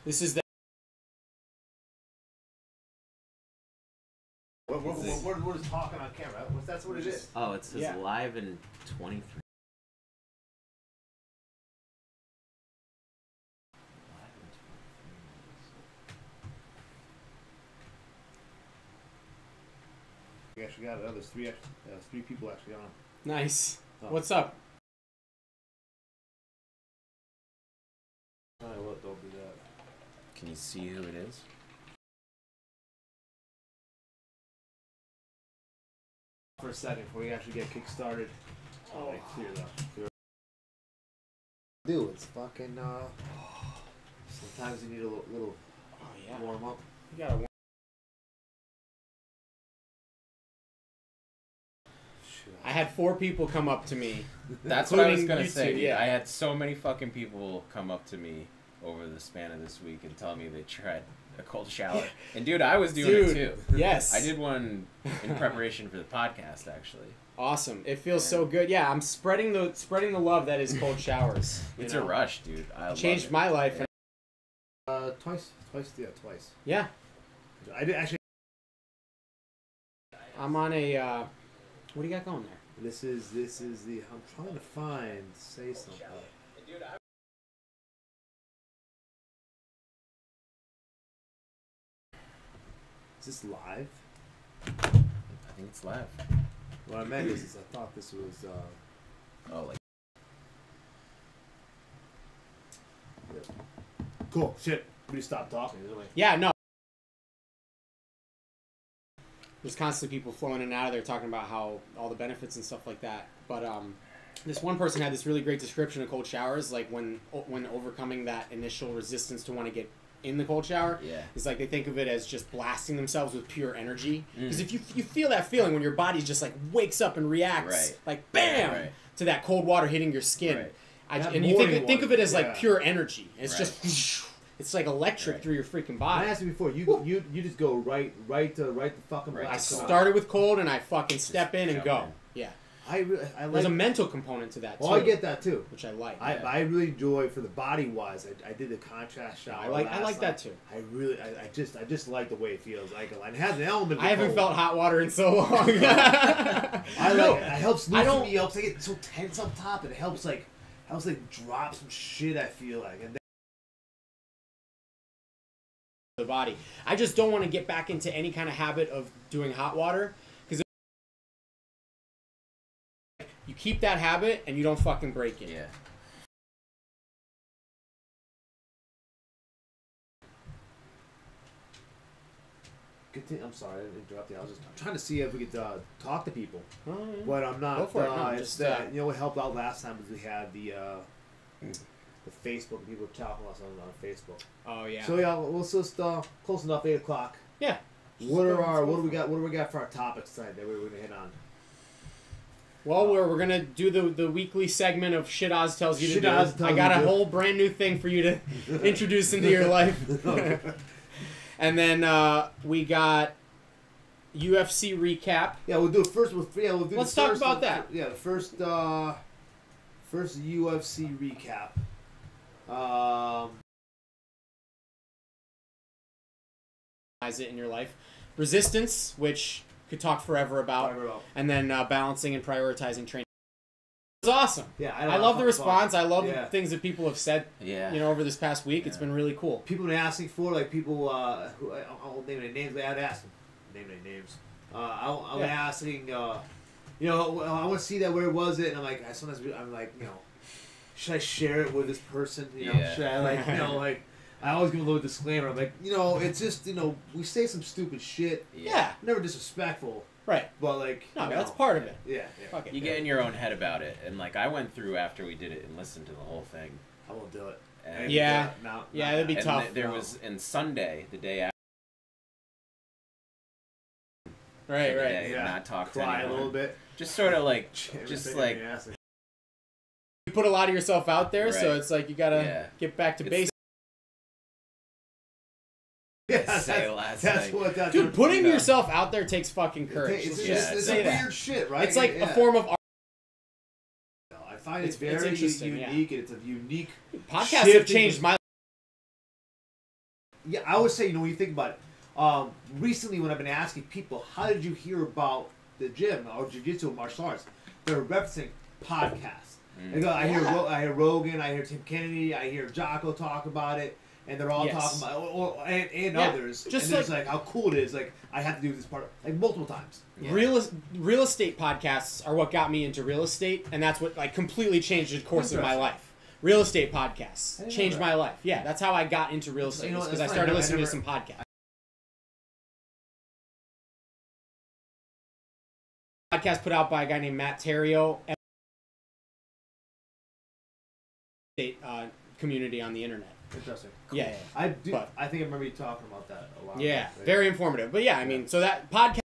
This is the... We're just talking on camera. That's what it is. Oh, it says live in 23. We actually got it. There's three people actually on. Nice. Oh. What's up? Don't do that. Can you see who it is? For a second, before we actually get kick-started. Oh, like, clear though. Dude, it's fucking, sometimes you need a little warm up. You gotta warm. I had 4 people come up to me. That's what I was gonna YouTube, say. Yeah, I had so many fucking people come up to me over the span of this week and tell me they tried a cold shower. And dude, I was doing it too. Yes. I did one in preparation for the podcast, actually. Awesome. It feels so good. Yeah, I'm spreading the love that is cold showers. It's a rush, dude. I changed my life. Yeah. Twice. Yeah. I did actually. I'm on a. What do you got going there? This is the. I'm trying to say something. Is this live? I think it's live. What I meant is I thought this was. Oh, like. Yeah. Cool. Shit. We just stopped talking. Yeah. No. There's constantly people flowing in and out of there talking about how all the benefits and stuff like that. But this one person had this really great description of cold showers, like when overcoming that initial resistance to want to get in the cold shower. Yeah. It's like they think of it as just blasting themselves with pure energy. Because if you feel that feeling when your body just like wakes up and reacts like bam to that cold water hitting your skin. And you think of it as like pure energy. It's just it's like electric through your freaking body. I asked you before. You just go right to the fucking. I started with cold and I fucking step in and go. Yeah. I like. There's a mental componment to that too. Oh, I get that too, which I like. I really enjoy for the body wise. I did the contrast shower. I like that too. I just like the way it feels. Like it has an element. I haven't felt hot water in so long. It helps loosen me up. I get so tense up top, and it helps like drop some shit. I feel like and. The body. I just don't want to get back into any kind of habit of doing hot water because you keep that habit and you don't fucking break it. Yeah. Good thing, I'm sorry, I didn't interrupt you. I'm trying to see if we could talk to people, but I'm not. Go for it. No, it's that what helped out last time was we had the Facebook. People were talking to us on Facebook. Oh yeah. So yeah, we'll just close enough. 8 o'clock. Yeah. What do we got for our topics tonight that we're gonna hit on? Well, we're gonna do the weekly segment of Shit Oz tells you to do. I got a whole brand new thing for you to introduce into your life. And then we got UFC recap. Yeah, we'll do it first. Let's talk about that. Yeah, the first UFC recap. It in your life. Resistance, which could talk forever about. And then balancing and prioritizing training. It was awesome. Yeah, I love the response. I love the things that people have said. Yeah. Over this past week, it's been really cool. People have been asking for people who I won't name any names, but I'd ask them. Name any names. I'm asking. I want to see that. Where was it? And I'm like, I'm like, should I share it with this person? Should I I always give a little disclaimer. I'm like, it's just, we say some stupid shit. Yeah. Never disrespectful. Right. But no, that's part of it. Yeah. Fuck it. You get in your own head about it, and I went through after we did it and listened to the whole thing. I won't do it. And that'd be tough. There was Sunday, the day after. Right. Not talk to anyone. Cry a little bit. Just sort of you put a lot of yourself out there, so it's like you gotta get back to basics. Dude, putting yourself out there takes fucking courage. It's weird shit, right? It's like a form of art. I find it's very unique, and it's a unique. Podcasts have changed my Yeah, I always say, when you think about it, recently when I've been asking people, how did you hear about the gym or jiu-jitsu or martial arts, they're referencing podcasts. I hear Rogan, I hear Tim Kennedy, I hear Jocko talk about it, and they're all talking about and others. Just and it's like how cool it is. Like, I have to do this part multiple times. Yeah. Real estate podcasts are what got me into real estate, and that's what completely changed the course of my life. Real estate podcasts changed my life. Yeah, that's how I got into real estate, because I started listening to some podcasts. Podcast put out by a guy named Matt Terrio. Community on the internet. Interesting. Cool. Yeah. I think I remember you talking about that a lot. Yeah, very informative. But yeah, I mean, so that podcast.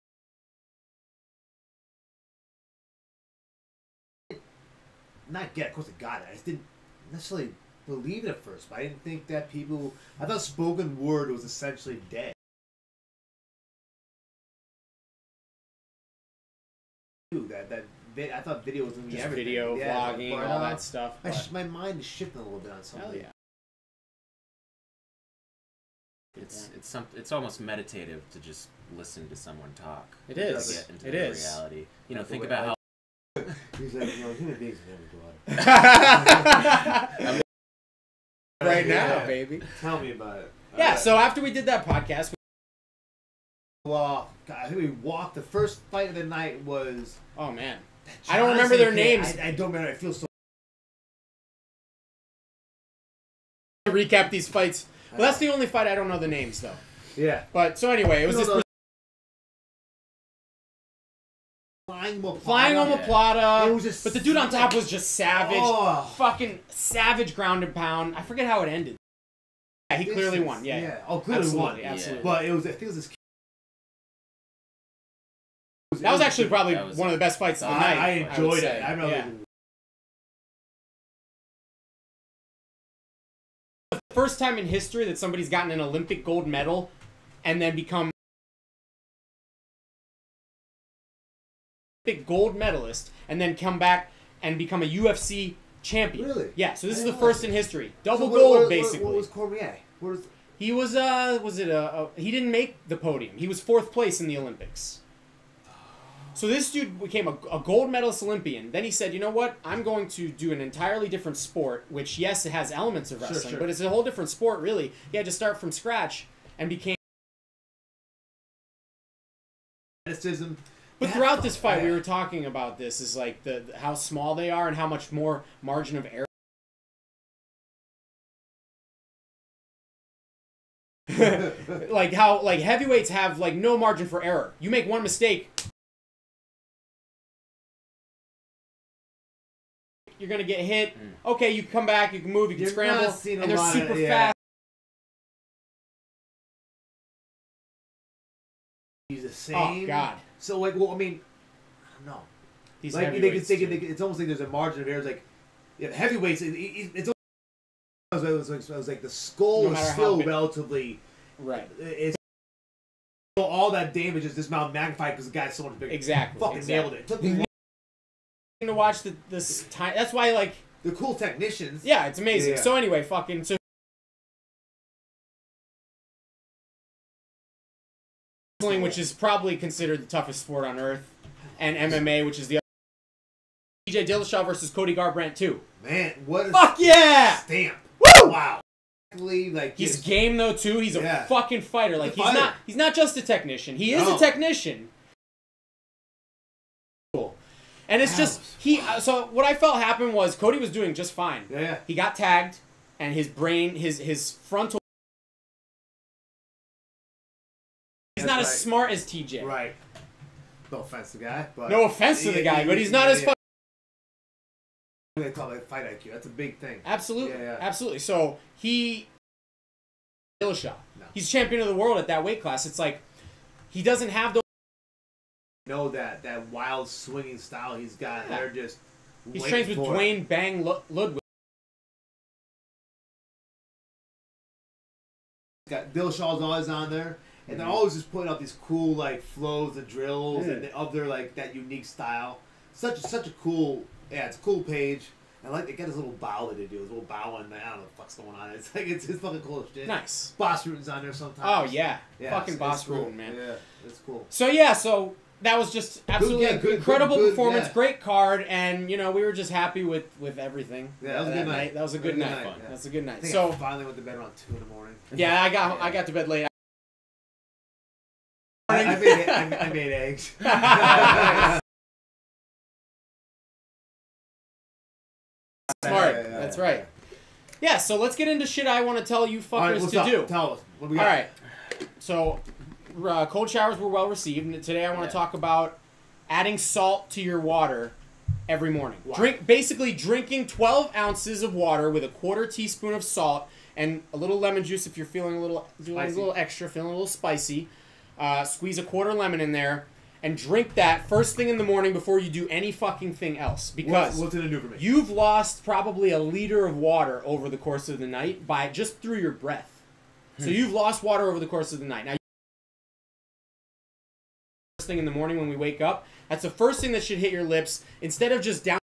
Of course I got it. I just didn't necessarily believe it at first, but I didn't think that I thought spoken word was essentially dead. I thought video was going to be everything. Video, vlogging, all that stuff. My mind is shifting a little bit on something. Hell yeah. It's almost meditative to just listen to someone talk. It is. To get into reality. Think about how. He's like, human beings never go out. Right now, baby. Tell me about it. Yeah. So after we did that podcast, I think we walked. The first fight of the night was. Oh man, I don't remember their names. I don't remember. I feel so. Recap these fights. Well, that's the only fight I don't know the names though. Yeah. But so anyway, it was this. Flying omoplata. It was just. But the dude on top was just savage. Oh. Fucking savage ground and pound. I forget how it ended. Yeah, he clearly won. Yeah. Oh, clearly won. Absolutely. But I think it was this. That was actually probably one of the best fights of the night. I enjoyed it. I remember. The first time in history that somebody's gotten an Olympic gold medal and then become Olympic gold medalist and then come back and become a UFC champion. Really? Yeah. So this is the first in history. Double gold, basically. What was Cormier? He was he didn't make the podium. He was 4th place in the Olympics. So this dude became a gold medalist Olympian. Then he said, you know what? I'm going to do an entirely different sport, which, yes, it has elements of wrestling, but it's a whole different sport, really. He had to start from scratch and became... Athleticism. But throughout this fight, we were talking about this, is like how small they are and how much more margin of error. Like how heavyweights have no margin for error. You make one mistake... You're going to get hit. Okay, you come back, you can move, you can scramble. And they're super fast. He's the same. Oh, God. So, I don't know. These heavyweights. It's almost like there's a margin of error. It's heavyweights, it's almost like the skull is still relatively... Right. It's all that damage is this amount magnified because the guy's so much bigger. Exactly. Fucking nailed it. Took me to watch this time. That's why the cool technicians. Yeah, it's amazing. Yeah. So anyway, wrestling, which is probably considered the toughest sport on earth, and MMA, which is the other. TJ Dillashaw versus Cody Garbrandt 2. Man, what a fuck yeah! Stamp. Woo! Wow. He's game though too. He's a fucking fighter. He's not just a technician. He is a technician. Cool. And it's just so what I felt happened was Cody was doing just fine. Yeah. He got tagged and his brain his frontal he's not as smart as TJ. Right. No offense to the guy, but but he's not as fucking they call it fight IQ. That's a big thing. Absolutely. Yeah. Absolutely. So Dillashaw. No. He's champion of the world at that weight class. It's like he doesn't have the that wild swinging style he's got. They're just he's trained with Dwayne Bang Ludwig. Dillashaw's always on there, and they're always just putting out these cool flows and drills and of their that unique style. Such a cool it's a cool page. I like they got this little bow that they do, this little bow, and I don't know what the fuck's going on. It's like it's fucking cool as shit. Nice. Boss Rootin's on there sometimes. Oh yeah, fucking it's Boss cool. Rootin, man. Yeah, it's cool. So that was just absolutely incredible performance, yeah. Great card, and we were just happy with everything. Yeah, that was a good night. That was a good night. Yeah. That was a good night. I think So I finally went to bed around 2 in the morning. yeah, I got to bed late. I made eggs. Smart. That's right. Yeah, so let's get into shit I want to tell you fuckers to do. Tell us. What we got? All right. So, cold showers were well received, and today I want to talk about adding salt to your water every morning. Wow. Basically drinking 12 ounces of water with a 1/4 teaspoon of salt and a little lemon juice if you're feeling a little extra, feeling a little spicy. Squeeze a 1/4 lemon in there and drink that first thing in the morning before you do any fucking thing else. Because what's it do for me? You've lost probably a liter of water over the course of the night by just through your breath. So you've lost water over the course of the night. Now, first thing in the morning when we wake up, that's the first thing that should hit your lips instead of just down.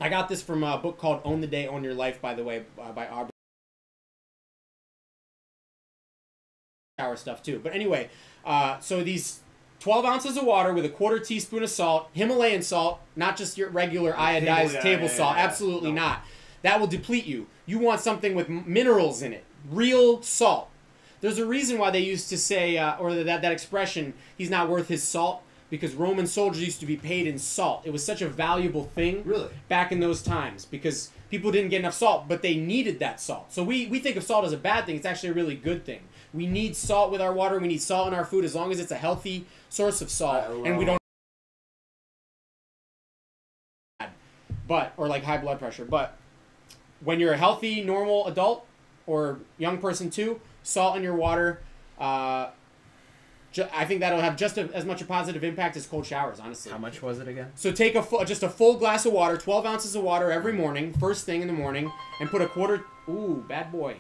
I got this from a book called Own the Day, Own Your Life, by the way, by Aubrey. Shower stuff too. But anyway, so these 12 ounces of water with a 1/4 teaspoon of salt, Himalayan salt, not just your regular iodized table salt. Absolutely not. That will deplete you. You want something with minerals in it. Real salt. There's a reason why they used to say, or that expression, he's not worth his salt, because Roman soldiers used to be paid in salt. It was such a valuable thing back in those times because people didn't get enough salt, but they needed that salt. So we think of salt as a bad thing. It's actually a really good thing. We need salt with our water. We need salt in our food as long as it's a healthy source of salt. And we don't... or like high blood pressure. But when you're a healthy, normal adult or young person too, salt in your water... I think that'll have just as much a positive impact as cold showers, honestly. How much was it again? So take just a full glass of water, 12 ounces of water every morning, first thing in the morning, and put a 1/4... Ooh, bad boy.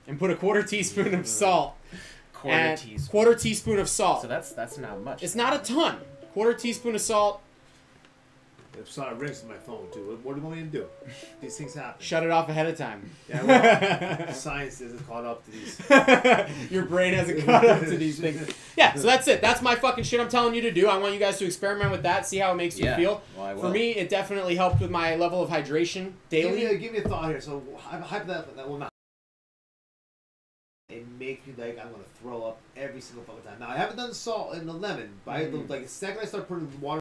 And put a 1/4 teaspoon of salt. 1/4 teaspoon of salt. So that's not much. It's not a ton. 1/4 teaspoon of salt. If something rings to my phone too, what do you want me to do? These things happen. Shut it off ahead of time. Yeah, well, science isn't caught up to these. Your brain hasn't caught up to these things. Yeah, so that's it. That's my fucking shit I'm telling you to do. I want you guys to experiment with that, see how it makes you feel. Well, I will. For me, it definitely helped with my level of hydration daily. Give me a thought here. So hype that will not. It makes me like I'm gonna throw up every single fucking time. Now I haven't done salt and the lemon, but like the second I start putting water.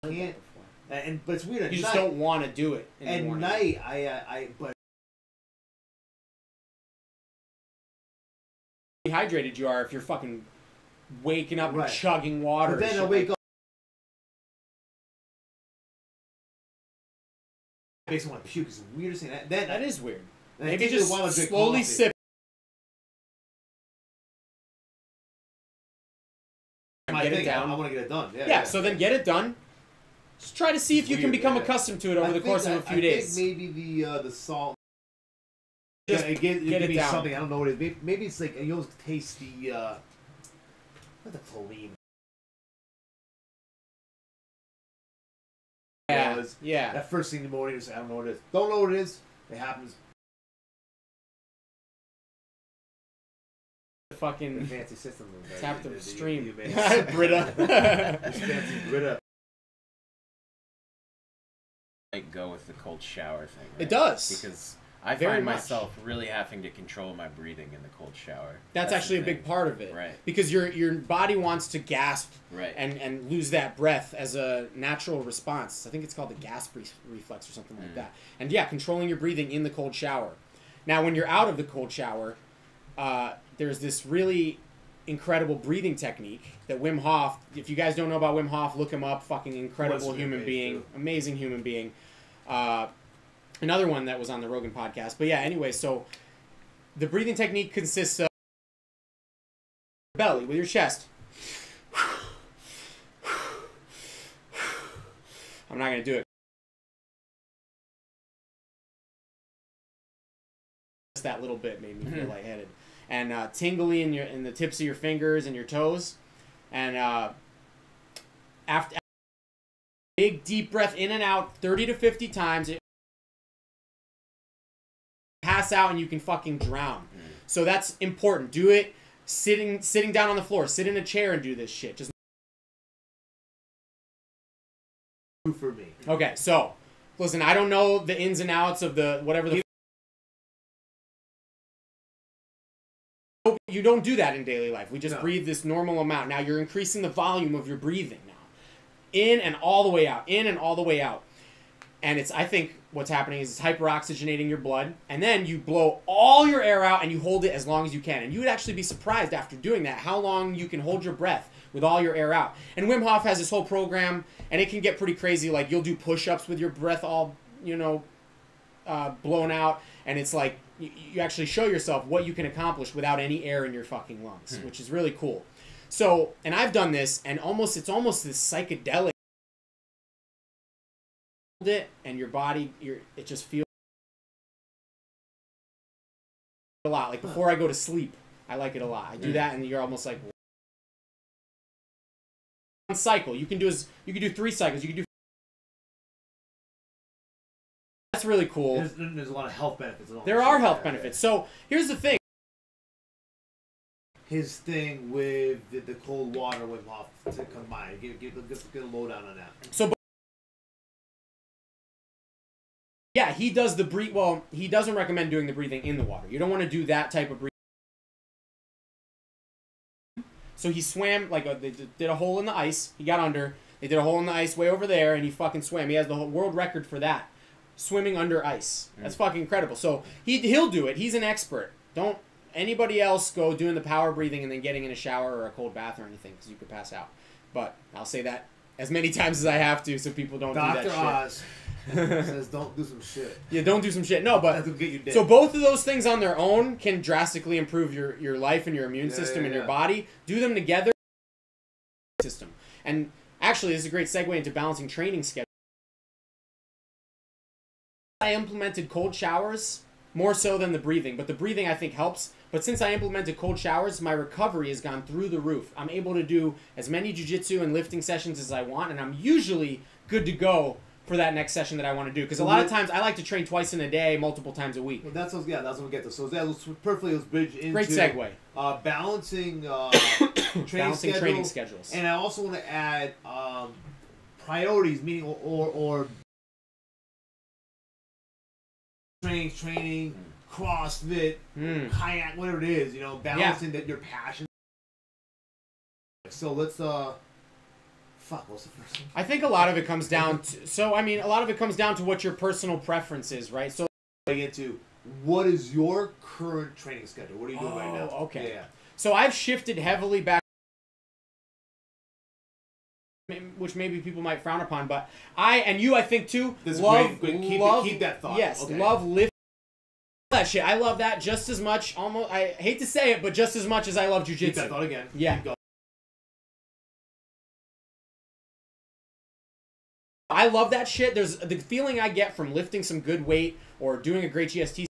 Can't, but it's weird. You just don't want to do it. At night, but dehydrated you are if you're fucking waking up and chugging water. But then I wake up. Makes me want to puke. It's the weirdest thing. That is weird. Maybe just slowly sip. Get it down. I want to get it done. Yeah. So then get it done. Just try to see if you can become accustomed to it over the course of a few days. I think maybe the salt. Just get it down. Something I don't know what it is. Maybe it's like you almost taste the not the chlorine. Yeah. That first thing in the morning, I don't know what it is. Don't know what it is. It happens. Fucking fancy system. Tap the stream. Brita. Fancy Brita. I go with the cold shower thing. Right? It does. Because I find myself really having to control my breathing in the cold shower. That's actually a big part of it. Right. Because your body wants to gasp right. and lose that breath as a natural response. I think it's called the gasp reflex or something like that. And yeah, controlling your breathing in the cold shower. Now, when you're out of the cold shower, there's this really incredible breathing technique that Wim Hof, if you guys don't know about Wim Hof, look him up. Fucking incredible human being. Amazing human being. Another one that was on the Rogan podcast. But yeah, anyway, so the breathing technique consists of belly with your chest. I'm not going to do it. Just that little bit made me feel lightheaded. And tingly in the tips of your fingers and your toes. And after big deep breath in and out 30 to 50 times, it pass out and you can fucking drown. So that's important. Do it sitting down on the floor. Sit in a chair and do this shit. Just for me. okay, so listen, I don't know the ins and outs of the whatever the you don't do that in daily life. We just breathe this normal amount. Now you're increasing the volume of your breathing now. In and all the way out. In and all the way out. And it's, I think what's happening is it's hyperoxygenating your blood, and then you blow all your air out and you hold it as long as you can. And you would actually be surprised after doing that how long you can hold your breath with all your air out. And Wim Hof has this whole program, and it can get pretty crazy. Like, you'll do push-ups with your breath all, blown out, and it's like you actually show yourself what you can accomplish without any air in your fucking lungs, which is really cool. So, and I've done this, and it's almost this psychedelic. It and your body, it just feels a lot. Like before I go to sleep, I like it a lot. I do that, and you're almost like one cycle. You can do 3 cycles. You can do. That's really cool. There's a lot of health benefits. There are health benefits. So here's the thing. His thing with the cold water Wim Hof to combine. Get a lowdown on that. So. Yeah, he does the breathe. Well, he doesn't recommend doing the breathing in the water. You don't want to do that type of breathing. So he swam, they did a hole in the ice. He got under. They did a hole in the ice way over there, and he fucking swam. He has the world record for that. Swimming under ice. That's fucking incredible. So he'll do it. He's an expert. Don't anybody else go doing the power breathing and then getting in a shower or a cold bath or anything, because you could pass out. But I'll say that as many times as I have to so people don't do that shit. Dr. Oz. Says don't do some shit. Yeah, don't do some shit. No, but that'll get you dead. So both of those things on their own can drastically improve your life and your immune system and your body. Do them together. System. And actually, this is a great segue into balancing training schedule. I implemented cold showers more so than the breathing, but the breathing I think helps. But since I implemented cold showers, my recovery has gone through the roof. I'm able to do as many jiu-jitsu and lifting sessions as I want, and I'm usually good to go for that next session that I want to do. Because a lot of times I like to train twice in a day, multiple times a week. Well, that's what we get to. So that perfectly was bridge into great segue. Balancing training schedules. And I also want to add priorities, meaning or training, CrossFit, kayak, whatever it is. Balancing that your passion. So let's Fuck, what's the first one? I think a lot of it comes down to, a lot of it comes down to what your personal preference is, right? So into what is your current training schedule? What are you doing right now? Okay. Yeah. So I've shifted heavily back, which maybe people might frown upon, but I think too, keep that thought. Yes, okay. Love lifting. That shit. I love that just as much, I hate to say it, but just as much as I love jiu-jitsu. Keep that thought again. Yeah. I love that shit. There's the feeling I get from lifting some good weight or doing a great GST.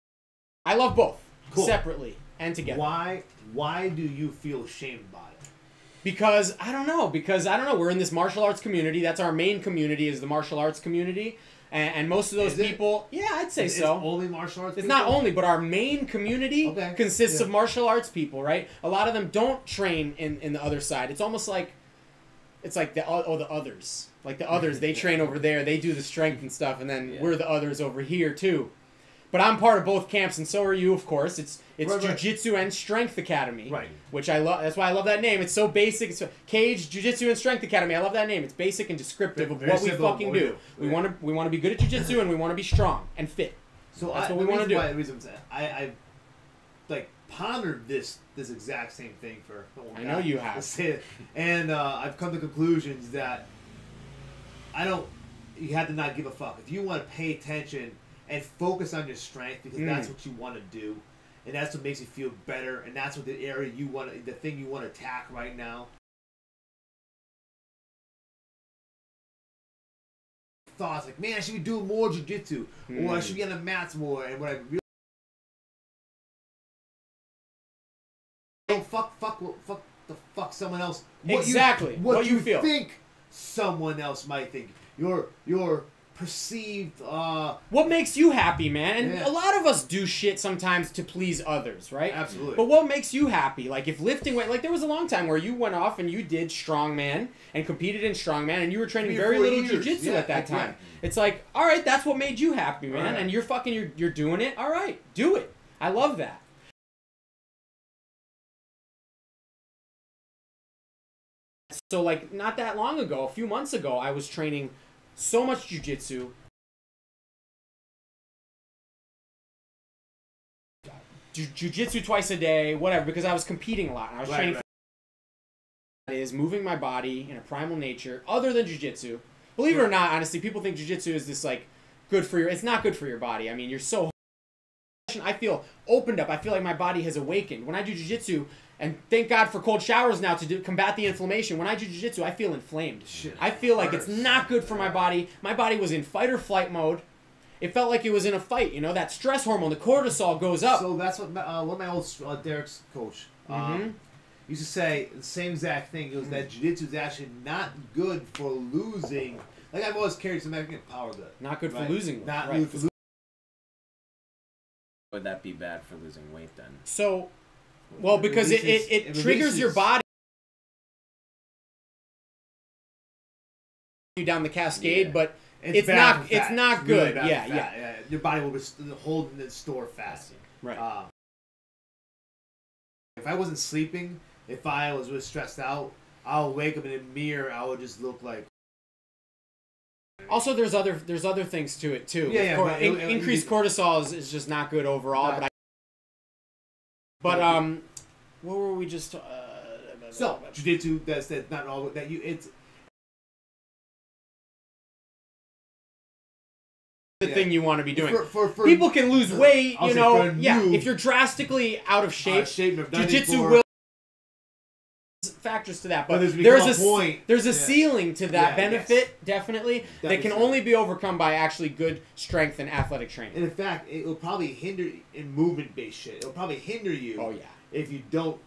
I love both. Cool. Separately and together. Why do you feel shame about it? Because I don't know. We're in this martial arts community. That's our main community, is the martial arts community. And most of those people, yeah, I'd say so. It's only martial arts It's people? not only, but our main community consists of martial arts people, right? A lot of them don't train in the other side. It's almost like, the others. Like the others, they train over there, they do the strength and stuff, and then we're the others over here too. But I'm part of both camps, and so are you, of course. It's Jiu-Jitsu and Strength Academy, right? Which I love. That's why I love that name. It's so basic. It's Cage Jiu-Jitsu and Strength Academy. I love that name. It's basic and descriptive of what we fucking do. We want to be good at jiu-jitsu, and we want to be strong and fit. So that's what we want to do. The reason I pondered this exact same thing for. I know you have. And I've come to conclusions that you have to not give a fuck. If you want to pay attention and focus on your strength, because that's what you want to do, and that's what makes you feel better, and that's what the area the thing you want to attack right now. Thoughts like, man, I should be doing more jiu-jitsu, or I should be on the mats more, and what I really fuck the fuck fuck someone else. What you feel. Think someone else might think. Your perceived. What makes you happy, man? And a lot of us do shit sometimes to please others, right? Absolutely. But what makes you happy? Like if lifting weight, like there was a long time where you went off and you did strongman and competed in strongman and you were training very little jiu-jitsu at that time. It's like, all right, that's what made you happy, man. And you're doing it. All right, do it. I love that. So like not that long ago, a few months ago, I was training so much jiu-jitsu. Jiu-jitsu twice a day, whatever, because I was competing a lot. And I was training for that is moving my body in a primal nature other than jiu-jitsu. Believe it or not, honestly, people think jiu-jitsu is this like good for your it's not good for your body. I mean, you're so I feel opened up. I feel like my body has awakened. When I do jiu-jitsu, and thank God for cold showers now to combat the inflammation. When I do jiu-jitsu, I feel inflamed. I feel like it's not good for my body. My body was in fight or flight mode. It felt like it was in a fight. You know, that stress hormone, the cortisol goes up. So that's what one of my old Derek's coach used to say. The same exact thing. It was that jiu-jitsu is actually not good for losing. Like I've always carried some power good. Not good for losing. Not good for losing. Would that be bad for losing weight then? So... Well, because it triggers your body down the cascade, but it's not good. Really Yeah. Your body will hold and store fat. Right. If I wasn't sleeping, if I was really stressed out, I'll wake up in a mirror. I would just look like. Also, there's other things to it too. Yeah. Increased cortisol is just not good overall. But what were we just? So jiu-jitsu, that's not all that you. It's the thing you want to be doing. For people can lose weight, you know. If you're drastically out of shape, jiu-jitsu will factors to that. But there's a ceiling to that benefit, definitely, that can only be overcome by actually good strength and athletic training. And in fact, it will probably hinder in movement-based shit. It'll probably hinder you. Oh yeah. If you don't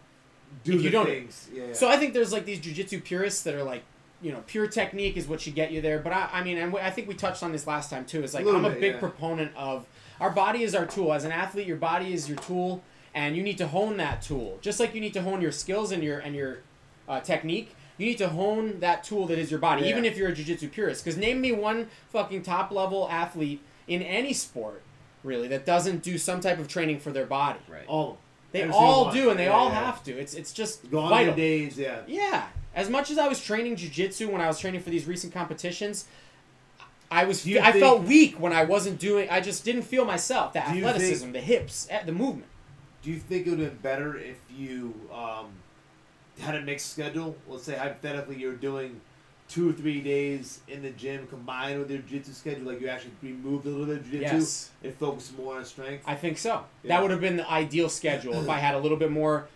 do things. So I think there's like these jiu-jitsu purists that are like, you know, pure technique is what should get you there. But I mean, and I think we touched on this last time too. Is like I'm a big proponent of our body is our tool. As an athlete, your body is your tool, and you need to hone that tool. Just like you need to hone your skills and your technique, you need to hone that tool that is your body, even if you're a jiu-jitsu purist. Because name me one fucking top-level athlete in any sport, really, that doesn't do some type of training for their body. Right. They all do, and they all have to. It's just go on vital. Days, Yeah. As much as I was training jiu-jitsu when I was training for these recent competitions, I felt weak when I wasn't doing. I just didn't feel myself. The athleticism, the hips, the movement. Do you think it would have been better if you had a mixed schedule? Let's say hypothetically you're doing 2 or 3 days in the gym combined with your jiu-jitsu schedule, like you actually removed a little bit of jiu-jitsu and focus more on strength? I think so. That would have been the ideal schedule if I had a little bit more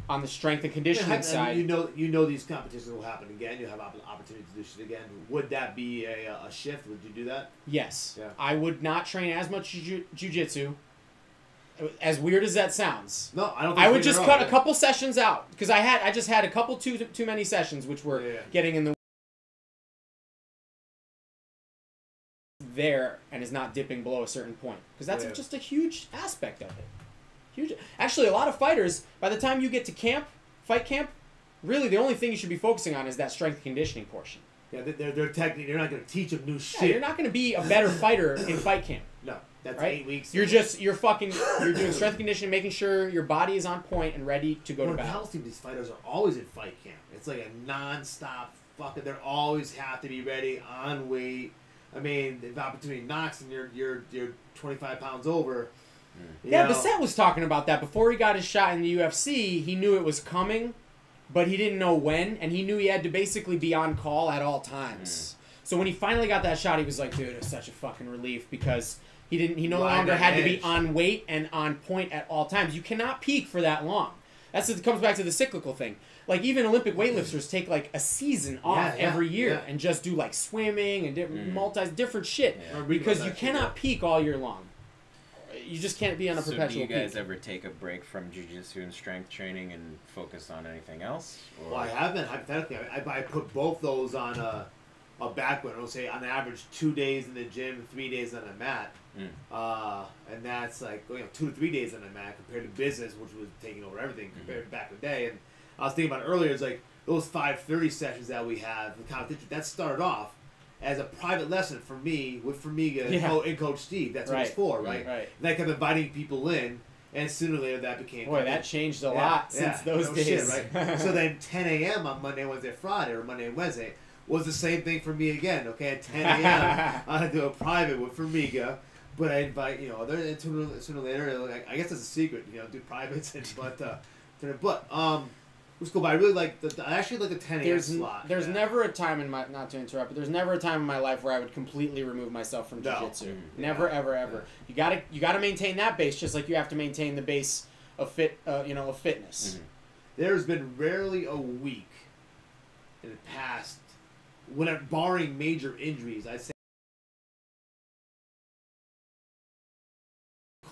on the strength and conditioning side. You know these competitions will happen again. You'll have opportunity to do shit again. Would that be a shift? Would you do that? Yes. Yeah. I would not train as much jiu-jitsu. As weird as that sounds. No, I don't think I would just cut a couple sessions out. Because I just had a couple too many sessions which were getting in the there and is not dipping below a certain point. Because that's just a huge aspect of it. Huge. Actually, a lot of fighters, by the time you get to fight camp, really the only thing you should be focusing on is that strength conditioning portion. Yeah, their technique. They're not going to teach them new shit. Yeah, you're not going to be a better fighter in fight camp. No, that's right? 8 weeks. You're doing strength conditioning, making sure your body is on point and ready to go to battle. These fighters are always in fight camp. It's like a non-stop fucking. They always have to be ready on weight. I mean, if opportunity knocks and you're 25 pounds over. Yeah, Bissett was talking about that before he got his shot in the UFC. He knew it was coming, but he didn't know when, and he knew he had to basically be on call at all times. So when he finally got that shot, he was like, "Dude, it was such a fucking relief," because he no longer had to be on weight and on point at all times. You cannot peak for that long. It comes back to the cyclical thing. Like even Olympic weightlifters take like a season off every year and just do like swimming and different shit because you cannot peak all year long. you just can't be on a perpetual So do you guys peak. ever take a break from jiu-jitsu and strength training and focus on anything else? Or? Well, I have been, hypothetically. I put both those on a back burner. I'll say on average 2 days in the gym, 3 days on the mat. And that's like 2 to 3 days on the mat compared to business, which was taking over everything compared to back in the day. And I was thinking about it earlier, it's like those 5:30 sessions that we have, the competition, that started off as a private lesson for me with Formiga and Coach Steve. That's what it's for, right? Right. And I kept inviting people in, and sooner or later that became... Boy, that changed a lot since those days. Shit, right? So then 10 a.m. on Monday, Wednesday, Friday, or Monday and Wednesday, was the same thing for me again, okay? At 10 a.m., I had to do a private with Formiga, but I invite, sooner or later, I guess it's a secret, do privates, let's go by. I really like I actually like the 10 a.m. slot. There's never a time in my, not to interrupt, but there's never a time in my life where I would completely remove myself from jiu-jitsu. Never, ever, ever. You gotta maintain that base, just like you have to maintain the base of fitness. There's been rarely a week in the past, barring major injuries, I'd say.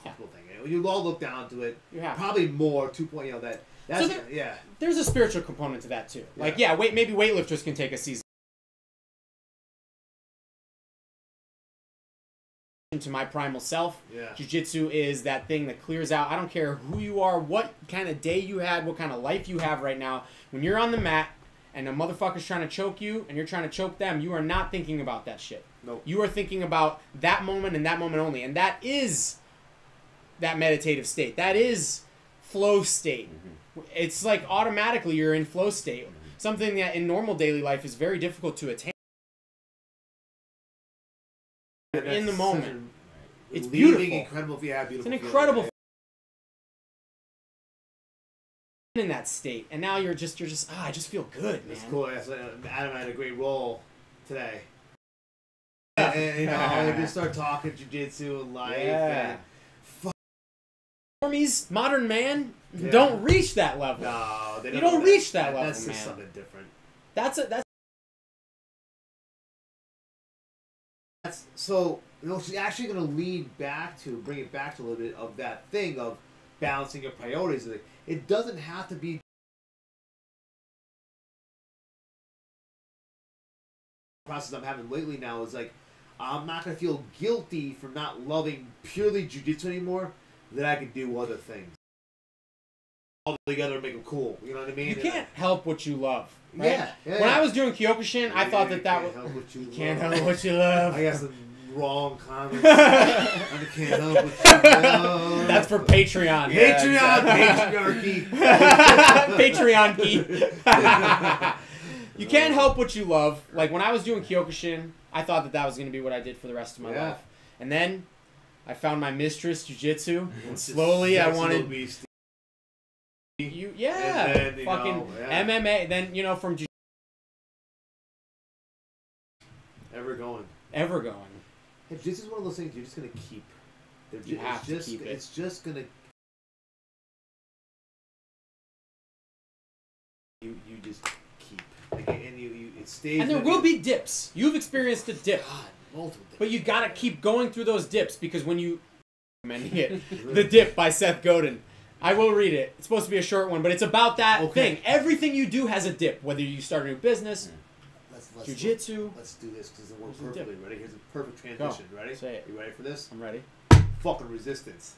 Thing. You all look down to it. You have probably more 2 that. That's, so there's a spiritual component to that too. Like, maybe weightlifters can take a season. To my primal self, jiu-jitsu is that thing that clears out. I don't care who you are, what kind of day you had, what kind of life you have right now. When you're on the mat and a motherfucker's trying to choke you and you're trying to choke them, you are not thinking about that shit. Nope. You are thinking about that moment and that moment only. And that is that meditative state. That is flow state. It's like automatically you're in flow state. Something that in normal daily life is very difficult to attain. In the moment. It's beautiful. Incredible. Beautiful. It's an incredible in that state. And now you're just I just feel good, man. It's cool. Adam had a great role today. And I just start talking jiu-jitsu and life and normies, modern man, don't reach that level. No, they don't. You don't reach that level, that's man. That's something different. So, she's actually going to bring it back to a little bit of that thing of balancing your priorities. It doesn't have to be. The process I'm having lately now is like, I'm not going to feel guilty for not loving purely jiu-jitsu anymore, that I can do other things. All together make them cool. You know what I mean? You can't help what you love. Right? Yeah. When I was doing Kyokushin, I thought that was... You can't help what you love. I got some wrong comments. I can't help what you love. That's for Patreon. Patriarchy. Patreon-key. You can't help what you love. Like, when I was doing Kyokushin, I thought that was going to be what I did for the rest of my life. And then I found my mistress, jiu-jitsu, and slowly I wanted... MMA. Then, from jiu-jitsu... Ever going. Hey, jiu-jitsu is one of those things you're just going to keep. You have to keep it. It's just going to... You just keep. It stays. And there will be dips. You've experienced a dip. God, multiple dips. But you got to keep going through those dips because when you... The Dip by Seth Godin. I will read it. It's supposed to be a short one, but it's about that thing. Everything you do has a dip. Whether you start a new business, jiu-jitsu. Let's do this because it works perfectly. Ready? Here's a perfect transition. Go. Ready? Say it. You ready for this? I'm ready. Fucking resistance.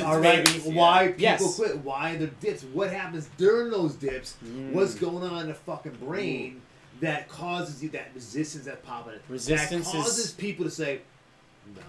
All right. Baby. Why people quit? Why the dips? What happens during those dips? What's going on in the fucking brain that causes you that resistance that popping? Resistance that causes people to say no.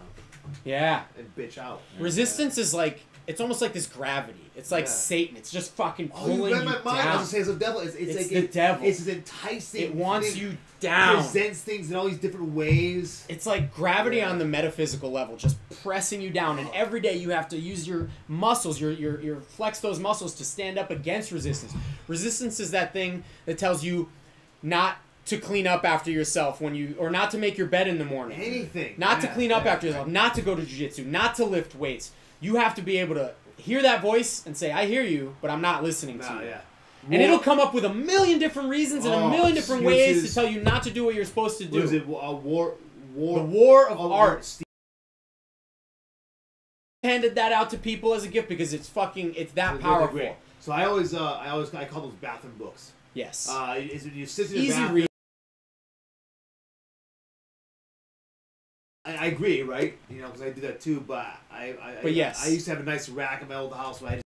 Yeah. And bitch out. Resistance is like, it's almost like this gravity. It's like Satan. It's just fucking pulling you down. My mind. I was going to say it's the devil. It's like the devil. It's an enticing. It wants you down. It presents things in all these different ways. It's like gravity on the metaphysical level, just pressing you down. And every day you have to use your muscles, your flex those muscles to stand up against resistance. Resistance is that thing that tells you not to clean up after yourself or not to make your bed in the morning. Anything. Not to clean up after yourself. Not to go to jiu-jitsu. Not to lift weights. You have to be able to hear that voice and say, I hear you, but I'm not listening to you. And it'll come up with a million different reasons and a million different ways to tell you not to do what you're supposed to do. What is it? The War of Art. handed that out to people as a gift because it's that powerful. Great. So I call those bathroom books. Yes. You sit in the Easy bathroom. read. I agree, right? You know, because I do that too. But yes, I used to have a nice rack in my old house where I just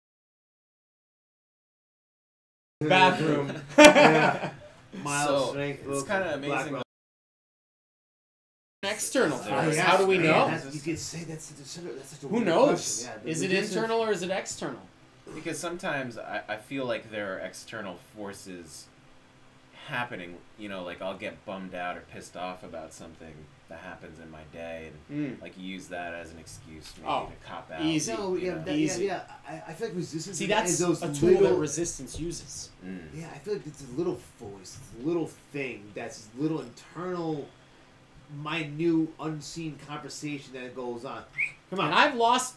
bathroom. Yeah. Mild So, strength. it's kind of amazing. External Yeah, force. How do we know? You can say that's such a Who weird knows? question. Yeah, is it internal or is it external? Because sometimes I feel like there are external forces happening. You know, like I'll get bummed out or pissed off about something that happens in my day, and like use that as an excuse maybe to cop out. Easy. No, easy. I feel like resistance. See, that's those a tool that resistance uses. Yeah, I feel like it's a little voice, it's a little thing that's a little internal, minute, unseen conversation that goes on. Come on, and I've lost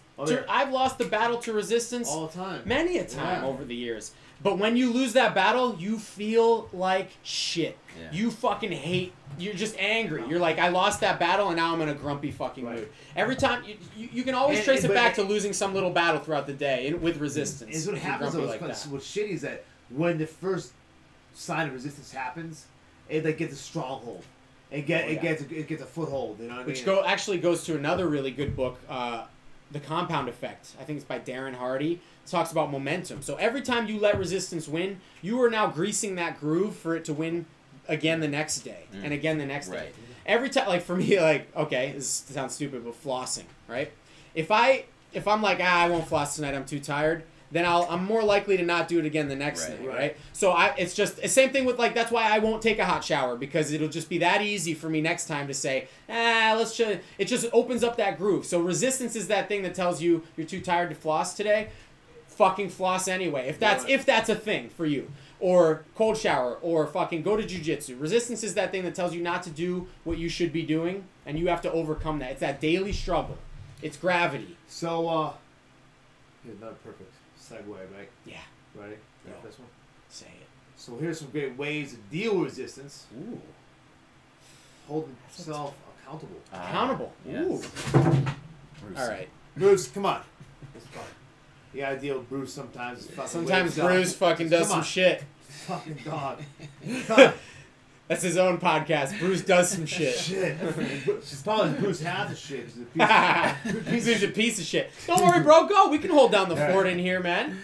the battle to resistance all the time, many a time over the years. But when you lose that battle, you feel like shit. Yeah. You fucking hate. You're just angry. You're like, I lost that battle, and now I'm in a grumpy fucking mood. Every time you can always trace it back to losing some little battle throughout the day with resistance. Is what happens though. What's shitty is that when the first sign of resistance happens, it like gets a stronghold. It gets a foothold. You know what I mean? Which actually goes to another really good book, The Compound Effect. I think it's by Darren Hardy. It talks about momentum. So every time you let resistance win, you are now greasing that groove for it to win again the next day and again the next day. Every time, like for me, like, okay, this sounds stupid, but flossing, right? If I'm like, I won't floss tonight, I'm too tired, then I'm more likely to not do it again the next day, right? So it's just the same thing with, like, that's why I won't take a hot shower, because it'll just be that easy for me next time to say, let's just, it just opens up that groove. So resistance is that thing that tells you you're too tired to floss today. Fucking floss anyway, if that's a thing for you. Or cold shower, or fucking go to jiu-jitsu. Resistance is that thing that tells you not to do what you should be doing, and you have to overcome that. It's that daily struggle. It's gravity. So, here's another perfect segue, right? Yeah. Ready? Go. This one? Say it. So here's some great ways to deal with resistance. Ooh. Holding yourself accountable. Accountable. Yes. Ooh. All right. Bruce, come on. It's fun. You gotta deal with Bruce sometimes. Sometimes Bruce fucking does some shit. Fucking dog. That's his own podcast. Bruce does some shit. She's probably Bruce has a shit. He's a piece of shit. Don't worry, bro. Go. We can hold down the fort in here, man.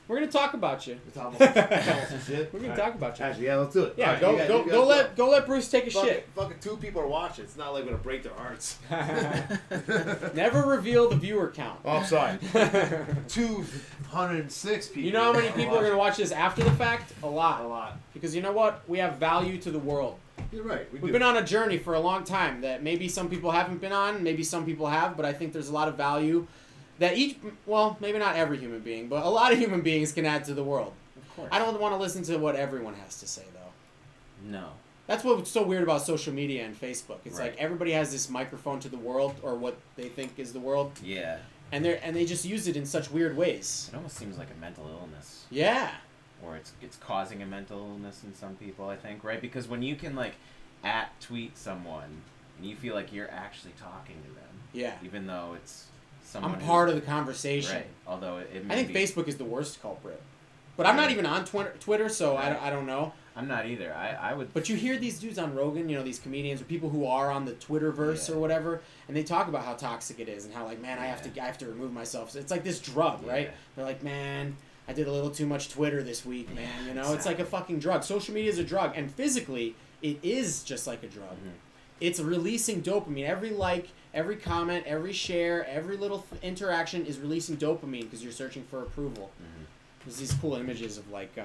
We're gonna talk about you. We're gonna talk about you. Actually, yeah, let's do it. Yeah, go let Bruce take a shit. Fucking 2 people are watching. It's not like we're gonna break their hearts. Never reveal the viewer count. Oh, I'm sorry. 206 people. You know how many people are gonna watch this after the fact? A lot. A lot. Because you know what? We have value to the world. You're right. We've been on a journey for a long time that maybe some people haven't been on, maybe some people have, but I think there's a lot of value that maybe not every human being, but a lot of human beings can add to the world. Of course. I don't want to listen to what everyone has to say, though. No. That's what's so weird about social media and Facebook. It's like everybody has this microphone to the world, or what they think is the world. Yeah. And they just use it in such weird ways. It almost seems like a mental illness. Yeah. Or it's causing a mental illness in some people, I think, right? Because when you can, like, tweet someone and you feel like you're actually talking to them. Yeah. Even though it's someone I'm part of the conversation. Right. Although it I think Facebook is the worst culprit. But I'm not even on Twitter, so I don't know. I'm not either. I would. But you hear these dudes on Rogan, you know, these comedians or people who are on the Twitterverse or whatever, and they talk about how toxic it is and how, like, man, I have to remove myself. So it's like this drug, right? They're like, man, I did a little too much Twitter this week, man. You know, It's like a fucking drug. Social media is a drug, and physically, it is just like a drug. Mm-hmm. It's releasing dopamine. Every like, every comment, every share, every little interaction is releasing dopamine because you're searching for approval. Mm-hmm. There's these cool images of like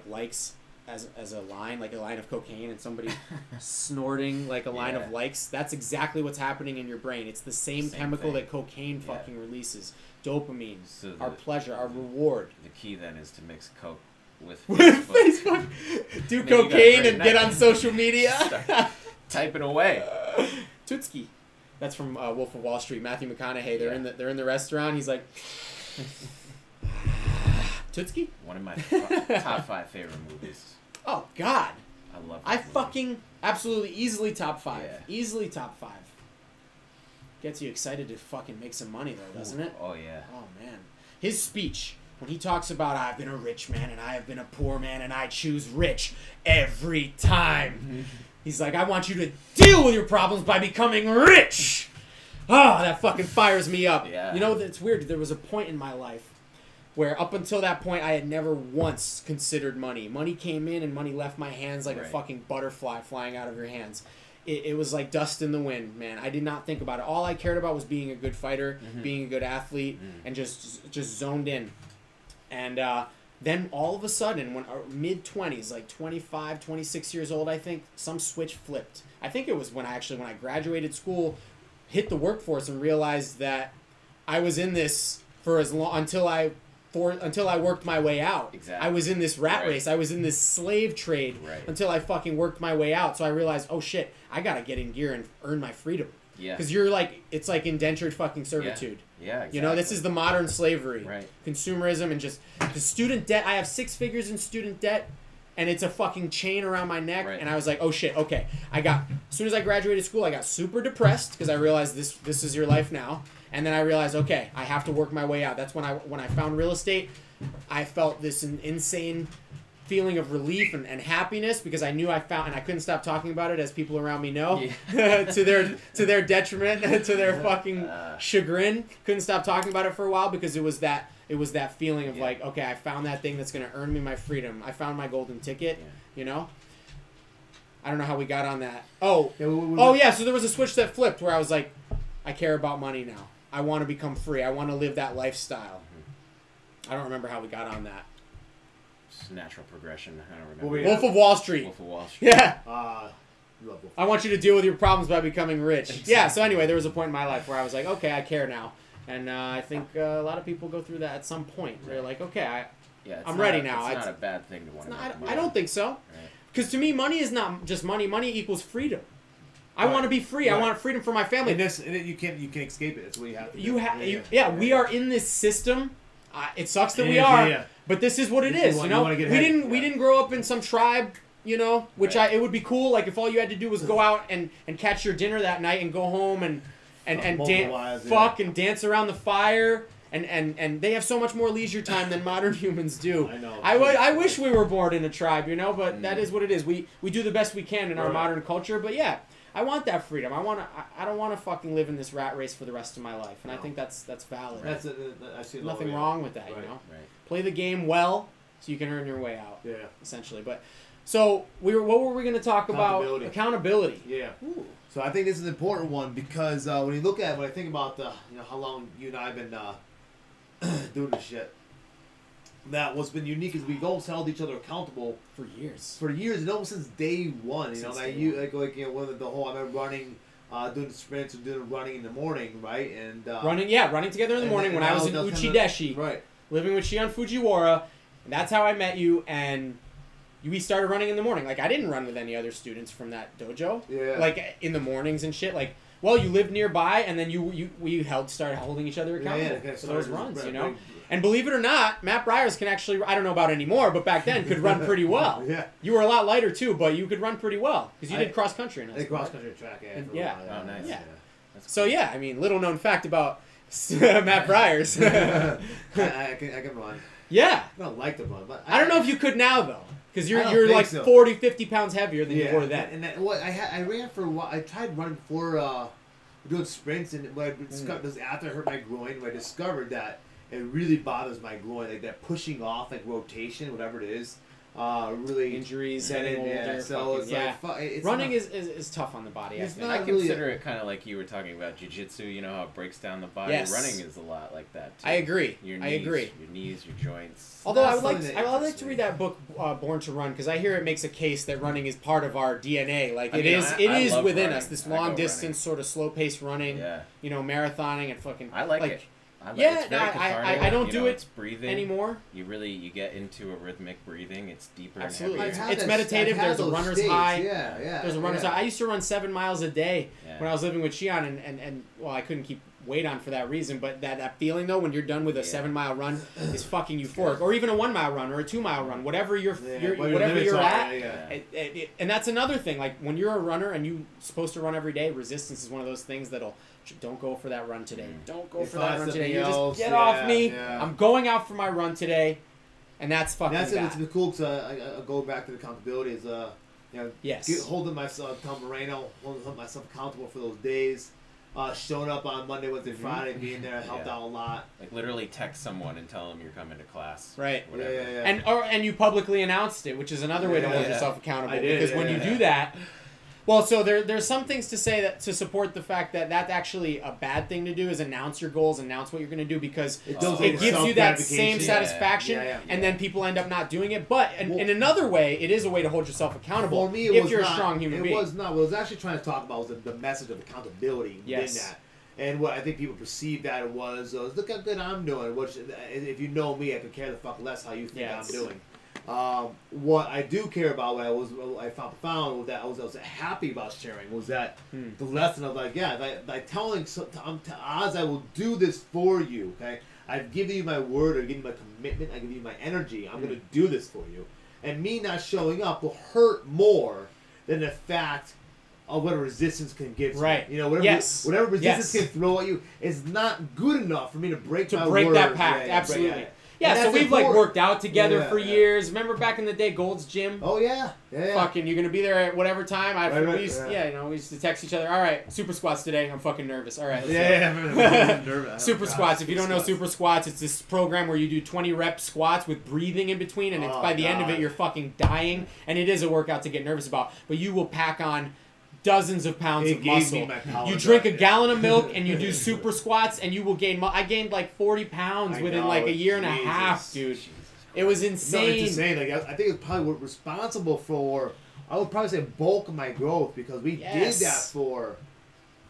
likes as a line of cocaine and somebody snorting like a line of likes. That's exactly what's happening in your brain. It's the same chemical that cocaine fucking releases. Dopamine, so our pleasure, our reward. The key then is to mix coke with Facebook. Do cocaine and get on social media. Typing away. Tootski. That's from Wolf of Wall Street. Matthew McConaughey. They're in the restaurant. He's like, Tootski? One of my top 5 favorite movies. Oh God. I love. I fucking absolutely easily top 5. Yeah. Easily top 5. gets you excited to fucking make some money, though, doesn't it? Oh, yeah. Oh, man. His speech, when he talks about, I've been a rich man and I have been a poor man and I choose rich every time. He's like, I want you to deal with your problems by becoming rich. Oh, that fucking fires me up. Yeah. You know, it's weird. There was a point in my life where up until that point, I had never once considered money. Money came in and money left my hands like a fucking butterfly flying out of your hands. It was like dust in the wind, man. I did not think about it. All I cared about was being a good fighter, being a good athlete, and just zoned in. And then all of a sudden, when mid-20s, like 25, 26 years old, I think, some switch flipped. I think it was when I graduated school, hit the workforce, and realized that I was in this for as long until I worked my way out. Exactly. I was in this rat race. I was in this slave trade until I fucking worked my way out. So I realized, oh shit, I gotta get in gear and earn my freedom. Yeah. Because you're like, it's like indentured fucking servitude. Yeah, exactly. You know, this is the modern slavery. Right. Consumerism and just the student debt. I have 6 figures in student debt, and it's a fucking chain around my neck. Right. And I was like, oh shit, okay. As soon as I graduated school, I got super depressed because I realized this is your life now. And then I realized, okay, I have to work my way out. That's when I found real estate. I felt this insane feeling of relief and happiness because I knew I found, and I couldn't stop talking about it, as people around me know, to their detriment, to their fucking chagrin. Couldn't stop talking about it for a while because it was that feeling of like, okay, I found that thing that's gonna earn me my freedom. I found my golden ticket. You know. I don't know how we got on that. Oh, so there was a switch that flipped where I was like, I care about money now. I want to become free. I want to live that lifestyle. I don't remember how we got on that. Just natural progression. I don't remember. Wolf of Wall Street. Wolf of Wall Street. Yeah. I want you to deal with your problems by becoming rich. Exactly. Yeah, so anyway, there was a point in my life where I was like, okay, I care now. And I think a lot of people go through that at some point. They're like, okay, I'm ready now. It's not a bad thing to want to make money. I don't think so. Because to me, money is not just money. Money equals freedom. I want to be free. I want freedom for my family. And you can escape it. That's what you have to do. We are in this system. It sucks that we are, but this is what it is. You know, we didn't grow up in some tribe. You know, which it would be cool. Like if all you had to do was go out and catch your dinner that night and go home and dance around the fire. And they have so much more leisure time than modern humans do. I know. I wish we were born in a tribe, you know, but that is what it is. We do the best we can in our modern culture, but yeah, I want that freedom. I don't want to fucking live in this rat race for the rest of my life, and I think that's valid. I see nothing wrong with that, you know. Play the game well so you can earn your way out. Yeah. Essentially, but so what were we going to talk about? Accountability. Yeah. Ooh. So I think this is an important one because when I think about how long you and I have been doing this shit. That what's been unique is we've always held each other accountable for years, and almost since day one. You know, I remember running, doing sprints and doing running in the morning, right? And running together in the morning when I was in Uchideshi, right? Living with Shion Fujiwara, and that's how I met you. And we started running in the morning. Like I didn't run with any other students from that dojo. Yeah. Like in the mornings and shit. Like. Well, you lived nearby, and then we started holding each other accountable for those runs, you know? And believe it or not, Matt Briers can actually, I don't know about anymore, but back then could run pretty well. Yeah. You were a lot lighter, too, but you could run pretty well, because you did cross-country. I did cross-country track, yeah. Oh, nice. Yeah. So, yeah, I mean, little known fact about Matt Briers. I can run. Yeah. I don't like to run, but... I don't know if you could now, though. Because you're like 40, 50 pounds heavier than you were then. I ran for a while. I tried running before doing sprints, and what I discovered was after I hurt my groin, I discovered that it really bothers my groin, like that pushing off, like rotation, whatever it is. Really injuries, getting older. Yeah, so it's like running is tough on the body. I consider it kind of like you were talking about jiu-jitsu. You know how it breaks down the body. Yes. Running is a lot like that too. I agree. Your knees, your joints. Although I would like to read that book, Born to Run, because I hear it makes a case that running is part of our DNA. Like it is within us. This long distance, sort of slow paced running. Yeah. You know, marithoning and fucking. I like it. I don't do it it's breathing anymore. You get into a rhythmic breathing. It's deeper Absolutely. and heavier. It's meditative. There's a runner's high. Yeah. There's a runner's high. I used to run 7 miles a day when I was living with Shion, and well, I couldn't keep weight on for that reason, but that feeling though when you're done with a 7 mile run is fucking euphoric. Or even a 1 mile run or a 2 mile run, whatever you're at. And that's another thing. Like when you're a runner and you're supposed to run every day, resistance is one of those things that'll don't go for that run today. Don't go If for that I run said today. something You else, just get off me. yeah. I'm going out for my run today, and that's fucking That's bad. it's cool because I go back to the accountability is Yes. holding myself, Tom Moreno, holding myself accountable for those days. Showing up on Monday, Wednesday, Friday, being there helped out a lot. Like literally text someone and tell them you're coming to class. Right. Whatever. Yeah. And you publicly announced it, which is another way to hold Yeah. yourself accountable. I did, Because when you do that, well, so there's some things to say that to support the fact that that's actually a bad thing to do is announce your goals, announce what you're going to do because it gives you that same satisfaction, and then people end up not doing it. But in another way, it is a way to hold yourself accountable For me, if you're a strong human being. It was not. What I was actually trying to talk about was the message of accountability within that. And what I think people perceived that it was look how good I'm doing. Which, if you know me, I could care the fuck less how you think I'm doing. What I do care about, what I found that I was happy about sharing was that the lesson of like telling Oz, I will do this for you. Okay, I've given you my word, I've given you my commitment, I give you my energy. I'm going to do this for you, and me not showing up will hurt more than the fact of what a resistance can give to right. me. You know, whatever resistance can throw at you is not good enough for me to break my word. That pact. Absolutely. Yeah, so we've like worked out together for years. Remember back in the day, Gold's Gym? Oh yeah. Fucking, you're gonna be there at whatever time. We used to text each other. All right, super squats today. I'm fucking nervous. All right, let's go. Nervous. Super squats. If you don't know super squats, it's this program where you do 20 rep squats with breathing in between, and by the end of it, you're fucking dying. And it is a workout to get nervous about. But you will pack on dozens of pounds of muscle. You drink a gallon of milk and you do super squats and you will gain. I gained like 40 pounds within like a year and a half, dude. Jesus. It was insane. No, it's insane. Like I think it's probably responsible for. I would probably say bulk of my growth because we did that for.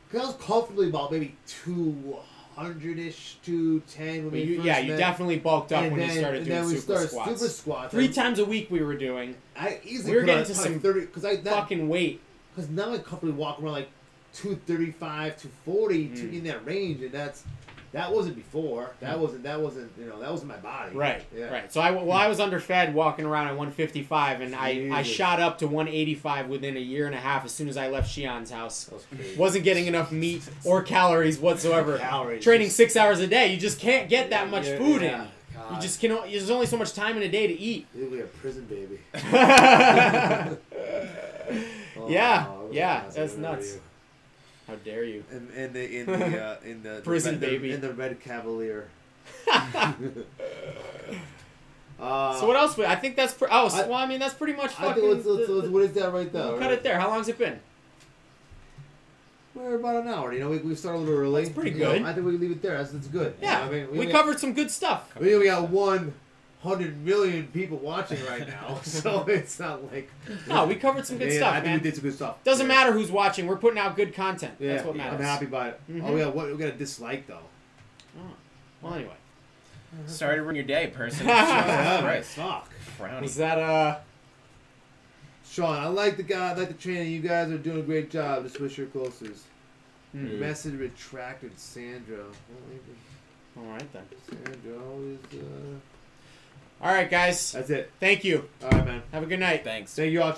Because I was comfortably about maybe 200-ish, 210 when we first met. You definitely bulked up when you started doing super squats. 3 times a week we were doing. We were getting to some 30 fucking weight. Because now I comfortably walk around like 235, 240 in that range, and that wasn't before. That wasn't that wasn't my body. Right. So I was underfed walking around at 155, and I shot up to 185 within a year and a half as soon as I left Shion's house. Wasn't getting enough meat or calories whatsoever. Training 6 hours a day, you just can't get that much food in. God. You just cannot. There's only so much time in a day to eat. You're like a prison baby. That's nuts. How dare you? In the prison baby. In the Red Cavalier. So what else? I think that's. That's pretty much fucking. What is that right there? We'll cut it there. How long's it been? We're about an hour. We started a little early. That's pretty good. I think we can leave it there. That's good. Yeah, we covered some good stuff. We got 100 million people watching right now, so it's not like. No, we covered some good stuff, I think we did some good stuff. Doesn't matter who's watching. We're putting out good content. Yeah, that's what matters. I'm happy about it. Mm-hmm. Oh yeah, what we got a dislike though. Oh. Well, anyway. Sorry to ruin your day, person. Right. Fuck. Was that Sean, I like the guy. I like the training. You guys are doing a great job. Just wish you're closest. Message retracted, Sandra. All right then. Sandra always. All right, guys. That's it. Thank you. All right, man. Have a good night. Thanks. Thank you all.